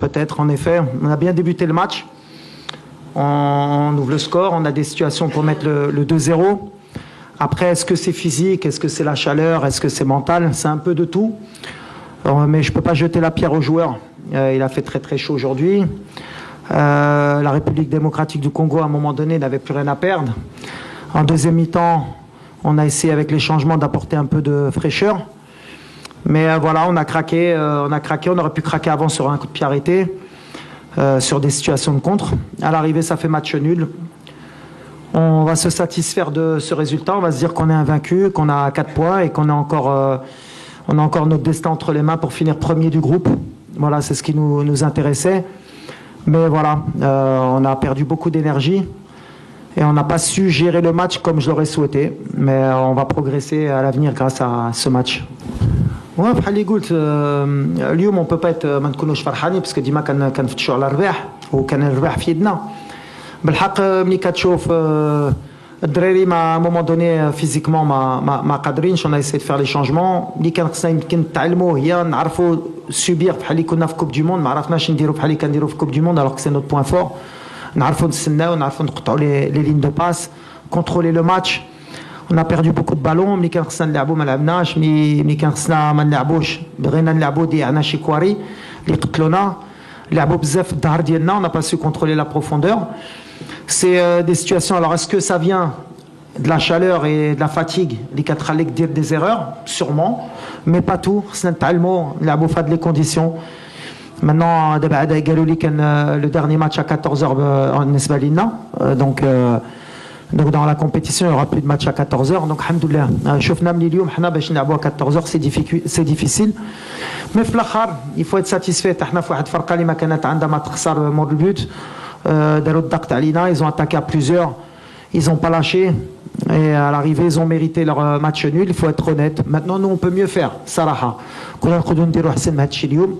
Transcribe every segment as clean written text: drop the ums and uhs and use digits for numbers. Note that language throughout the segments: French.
peut-être, en effet. On a bien débuté le match. On ouvre le score, on a des situations pour mettre le 2-0. Après, est-ce que c'est physique, est-ce que c'est la chaleur, est-ce que c'est mental? C'est un peu de tout. Mais je ne peux pas jeter la pierre aux joueurs. Il a fait très très chaud aujourd'hui. La République démocratique du Congo, à un moment donné, n'avait plus rien à perdre. En deuxième mi-temps, on a essayé avec les changements d'apporter un peu de fraîcheur. Mais voilà, on a craqué, on aurait pu craquer avant sur un coup de pied arrêté, sur des situations de contre. À l'arrivée, ça fait match nul. On va se satisfaire de ce résultat, on va se dire qu'on est invaincu, qu'on a 4 points et qu'on a encore notre destin entre les mains pour finir premier du groupe. Voilà, c'est ce qui nous intéressait. Mais voilà, on a perdu beaucoup d'énergie et on n'a pas su gérer le match comme je l'aurais souhaité. Mais on va progresser à l'avenir grâce à ce match. Ouais, بحال اللي قلت اليوم on peut pas être ما نكونوش فرحانين باسكو ديما كنفتشوا على الرباح وكان الرباح في يدنا. بالحق ملي كتشوف الدراري à un moment donné physiquement ما قادرينش. On a essayé de faire les changements اللي كان خصنا يمكن نتعلموا هي نعرفوا سوبير بحال اللي كنا في كوب دي موند. ما عرفناش نديروا بحال اللي كنديروا في كوب دي موند alors que c'est notre point fort. نعرفوا نستناو نعرفوا نقطعوا les lignes de passe, contrôler le match. On a perdu beaucoup de ballons. ملي كان خصنا نلعبوا ما لعبناش. ملي كان خصنا ما نلعبوش بغينا نلعبوا ضيعنا شي كواري اللي قتلونا. لعبوا بزاف في الظهر ديالنا. On n'a pas su contrôler la profondeur. C'est des situations. Alors est-ce que ça vient de la chaleur et de la fatigue اللي كتخليك دير des erreurs? Sûrement, mais pas tout. خصنا نتعلموا نلعبوا في هاد les conditions. Maintenant دابا عاد قالوا لي كان le dernier match à 14h بالنسبه لينا. Donc dans la compétition, il n'y aura plus de match à 14h. Donc, alhamdoulilah, شفنا من اليوم حنا باش نلعبوا à 14h, c'est difficile. Mais في الآخر, il faut être satisfait. حنا في واحد الفرقة اللي ما كانت عندها ما تخسر مور البوت. داروا الضغط علينا, ils ont attaqué à plusieurs. Ils n'ont pas lâché. Et à l'arrivée, ils ont mérité leur match nul. Il faut être honnête. Maintenant, nous, on peut mieux faire. صراحة. كنا نقدروا نديروا أحسن من هذا الشيء اليوم.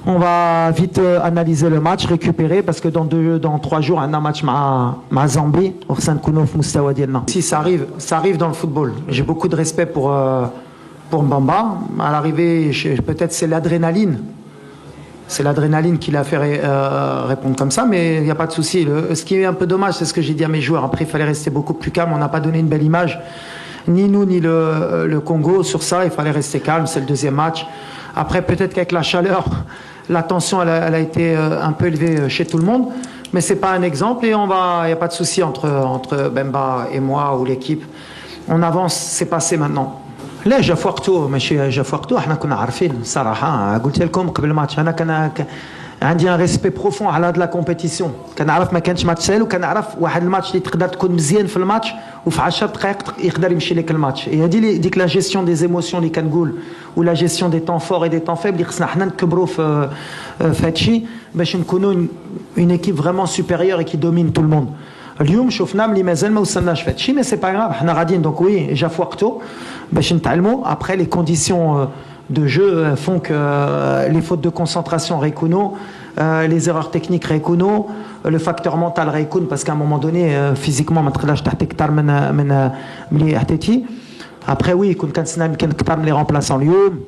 On va vite analyser le match, récupérer, parce que dans 3 jours, on a un match avec Zambie, au sein de Kounouf Moustawa Dielna. Si ça arrive dans le football. J'ai beaucoup de respect pour Mbamba. À l'arrivée, peut-être c'est l'adrénaline. C'est l'adrénaline qui l'a fait répondre comme ça, mais il n'y a pas de souci. Ce qui est un peu dommage, c'est ce que j'ai dit à mes joueurs. Après, il fallait rester beaucoup plus calme. On n'a pas donné une belle image, ni nous, ni le Congo. Sur ça, il fallait rester calme. C'est le deuxième match. Après, peut-être qu'avec la chaleur, la tension elle a été un peu élevée chez tout le monde, mais c'est pas un exemple et il n'y a pas de souci entre Bemba et moi ou l'équipe. On avance, c'est passé maintenant. لا جا وقته ماشي جا وقته. احنا كنا عارفين صراحه. قلت لكم قبل الماتش انا كان عندي ان ريسبي بروفون على هاد لا كومبيتيسيون. كنعرف ما كانش ماتش سهل وكنعرف واحد الماتش اللي تقدر تكون مزيان في الماتش وفي 10 دقائق يقدر يمشي لك الماتش. هي ديك لا جيستيون دي زيموسيون اللي كنقول ولا جيستيون دي طون فور اي دي طون فيبل اللي خصنا حنا نكبروا في هادشي باش نكونوا اون ايكيب فريمون سوبيريور اي كي دومين تو الموند. اليوم شفنا ملي مازال ما وصلناش في هادشي مي سي با غراف. حنا غاديين دونك وي جا في وقته باش نتعلموا. Après les conditions de jeu font que les fautes de concentration récouno, les erreurs techniques récouno, le facteur mental récoun parce qu'à un moment donné physiquement ما تقدرش تحتك اكثر من ملي حتيتي. Après oui كون كنتسنى يمكن اكثر من لي remplaçants اليوم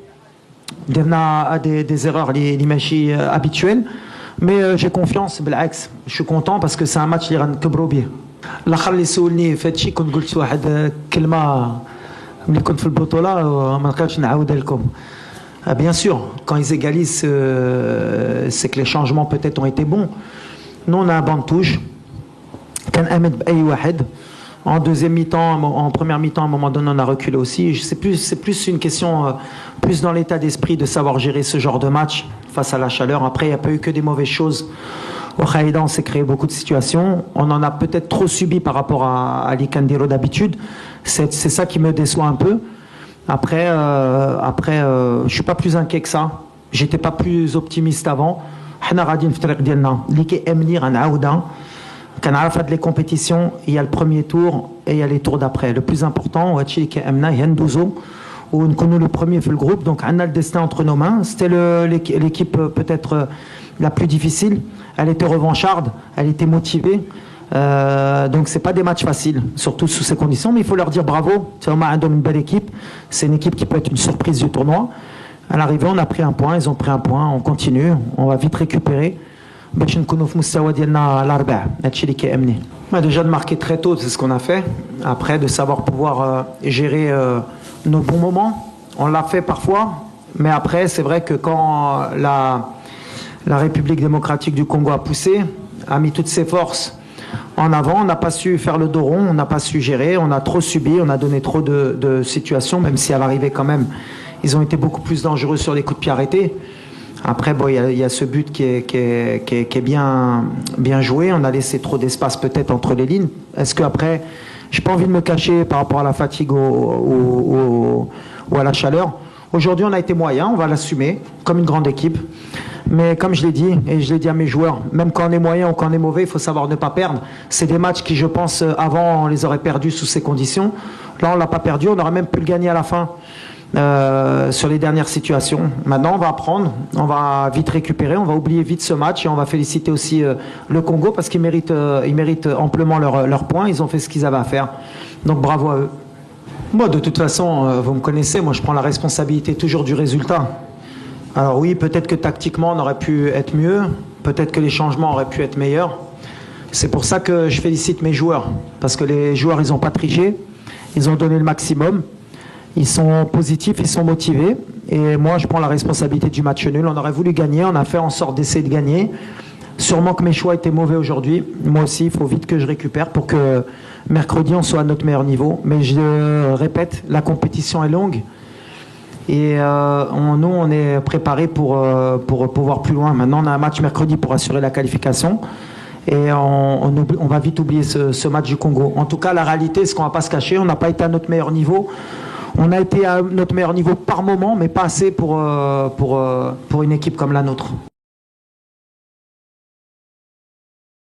درنا des erreurs اللي ماشي habituelles. Mais j'ai confiance بالعكس. Je suis content parce que c'est un match اللي غنكبروا به. الاخر اللي سولني في هادشي كنت قلت واحد كلمه ملي كنت في البطوله ما نقدرش نعاودها لكم. Bien sûr, quand ils égalisent, c'est que les changements peut-être ont été bons. Nous, on a un banc de touche. كان أمد بأي واحد. En deuxième mi-temps, en première mi-temps, à un moment donné, on a reculé aussi. C'est plus une question, plus dans l'état d'esprit de savoir gérer ce genre de match face à la chaleur. Après, il n'y a pas eu que des mauvaises choses. Au Khaïda, on s'est créé beaucoup de situations. On en a peut-être trop subi par rapport à l'Ikandiro d'habitude. C'est ça qui me déçoit un peu. Après, je suis pas plus inquiet que ça. J'étais pas plus optimiste avant. حنا غاديين في الطريق ديالنا اللي كيأمني غنعاودها. كنعرف هاد لي كومبيتيسيون il y a le premier tour et il y a les tours d'après. Le plus important وهادشي اللي كيأمنا هي ندوزو ونكونوا le premier في الجروب. Donc عندنا le destin entre nos mains. C'était l'équipe peut-être la plus difficile. Elle était revancharde, elle était motivée. Donc c'est pas des matchs faciles, surtout sous ces conditions, mais il faut leur dire bravo. C'est vraiment une belle équipe. C'est une équipe qui peut être une surprise du tournoi. À l'arrivée, on a pris un point, ils ont pris un point, on continue, on va vite récupérer. Déjà de marquer très tôt, c'est ce qu'on a fait. Après, de savoir pouvoir gérer nos bons moments, on l'a fait parfois. Mais après, c'est vrai que quand la République démocratique du Congo a poussé, a mis toutes ses forces en avant, on n'a pas su faire le dos rond, on n'a pas su gérer, on a trop subi, on a donné trop de situations, même si à l'arrivée quand même, ils ont été beaucoup plus dangereux sur les coups de pied arrêtés. Après, bon, il y a ce but qui est bien joué. On a laissé trop d'espace peut-être entre les lignes. Est-ce qu'après, je n'ai pas envie de me cacher par rapport à la fatigue ou à la chaleur. Aujourd'hui, on a été moyen, on va l'assumer comme une grande équipe. Mais comme je l'ai dit, et je l'ai dit à mes joueurs, même quand on est moyen ou quand on est mauvais, il faut savoir ne pas perdre. C'est des matchs qui, je pense, avant, on les aurait perdus sous ces conditions. Là, on ne l'a pas perdu, on aurait même pu le gagner à la fin. Sur les dernières situations. Maintenant, on va apprendre, on va vite récupérer, on va oublier vite ce match et on va féliciter aussi le Congo parce qu'ils méritent amplement leurs points. Ils ont fait ce qu'ils avaient à faire. Donc bravo à eux. Moi, de toute façon, vous me connaissez, moi je prends la responsabilité toujours du résultat. Alors oui, peut-être que tactiquement on aurait pu être mieux, peut-être que les changements auraient pu être meilleurs. C'est pour ça que je félicite mes joueurs parce que les joueurs, ils n'ont pas triché, ils ont donné le maximum. Ils sont positifs, ils sont motivés. Et moi, je prends la responsabilité du match nul. On aurait voulu gagner, on a fait en sorte d'essayer de gagner. Sûrement que mes choix étaient mauvais aujourd'hui. Moi aussi, il faut vite que je récupère pour que mercredi, on soit à notre meilleur niveau. Mais je répète, la compétition est longue. Et nous, on est préparés pour pouvoir plus loin. Maintenant, on a un match mercredi pour assurer la qualification. Et on va vite oublier ce match du Congo. En tout cas, la réalité, c'est qu'on ne va pas se cacher. On n'a pas été à notre meilleur niveau. On a été à notre meilleur niveau par moment, mais pas assez pour une équipe comme la nôtre.